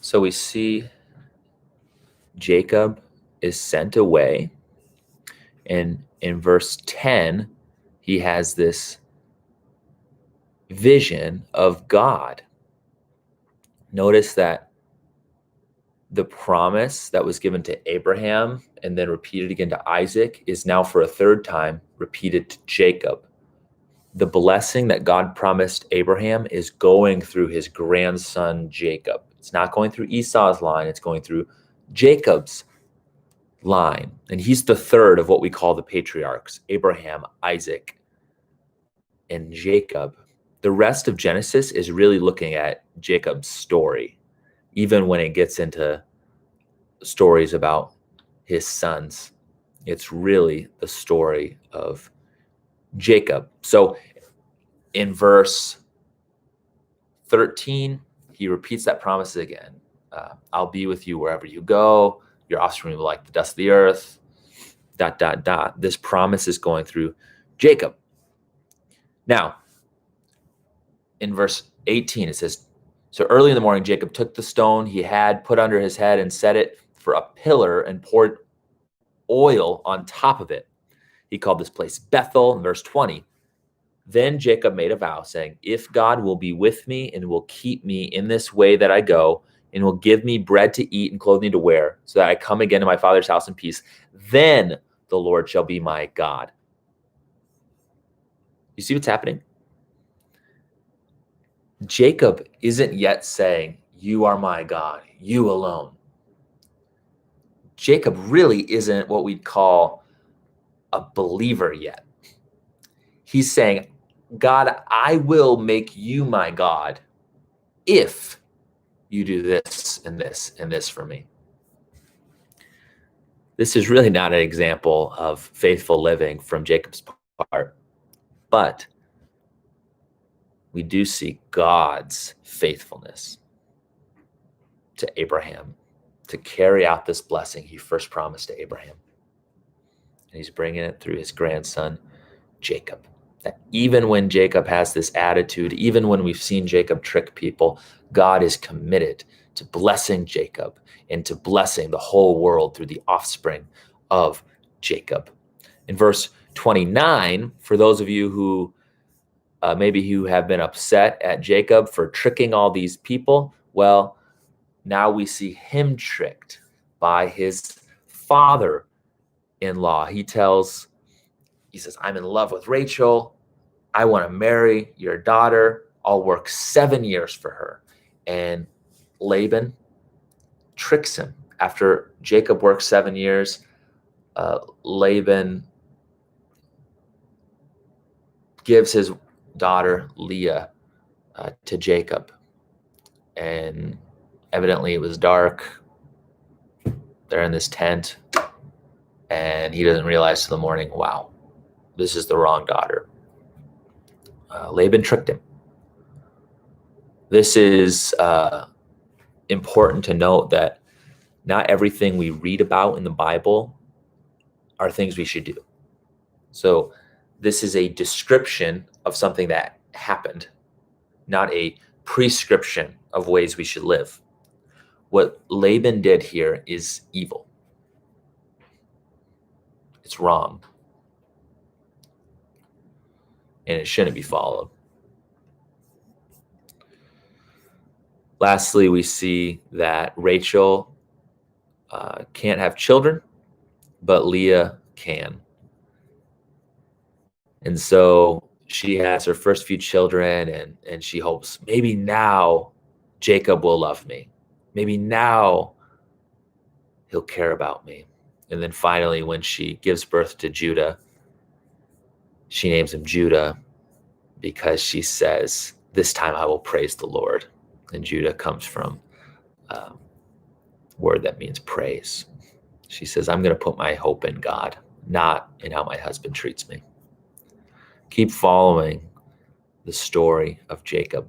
So we see Jacob is sent away, and in verse 10, he has this vision of God. Notice that the promise that was given to Abraham and then repeated again to Isaac is now for a third time repeated to Jacob. The blessing that God promised Abraham is going through his grandson Jacob. It's not going through Esau's line, it's going through Jacob's line. And he's the third of what we call the patriarchs: Abraham, Isaac, and Jacob. The rest of Genesis is really looking at Jacob's story, even when it gets into stories about his sons. It's really the story of Jacob. So in verse 13, he repeats that promise again. I'll be with you wherever you go. Your offspring will be like the dust of the earth. ... This promise is going through Jacob. Now, in verse 18, it says, so early in the morning, Jacob took the stone he had put under his head and set it for a pillar and poured oil on top of it. He called this place Bethel. In verse 20, then Jacob made a vow, saying, if God will be with me and will keep me in this way that I go, and will give me bread to eat and clothing to wear, so that I come again to my father's house in peace, then the Lord shall be my God. You see what's happening? Jacob isn't yet saying, you are my God, you alone. Jacob really isn't what we'd call a believer yet. He's saying, God, I will make you my God if you do this and this and this for me. This is really not an example of faithful living from Jacob's part, but we do see God's faithfulness to Abraham to carry out this blessing he first promised to Abraham. And he's bringing it through his grandson, Jacob. That even when Jacob has this attitude, even when we've seen Jacob trick people, God is committed to blessing Jacob and to blessing the whole world through the offspring of Jacob. In verse 29, for those of you who maybe who have been upset at Jacob for tricking all these people, well, now we see him tricked by his father-in-law. He says, I'm in love with Rachel. I want to marry your daughter. I'll work 7 years for her. And Laban tricks him. After Jacob works 7 years, Laban gives his daughter Leah to Jacob. And evidently it was dark. They're in this tent. And he doesn't realize till the morning, wow, this is the wrong daughter. Laban tricked him. This is important to note that not everything we read about in the Bible are things we should do. So this is a description of something that happened, not a prescription of ways we should live. What Laban did here is evil. It's wrong. And it shouldn't be followed. Lastly, we see that Rachel can't have children, but Leah can. And so she has her first few children, and she hopes, maybe now Jacob will love me. Maybe now he'll care about me. And then finally, when she gives birth to Judah, she names him Judah because she says, this time I will praise the Lord. And Judah comes from a word that means praise. She says, I'm going to put my hope in God, not in how my husband treats me. Keep following the story of Jacob.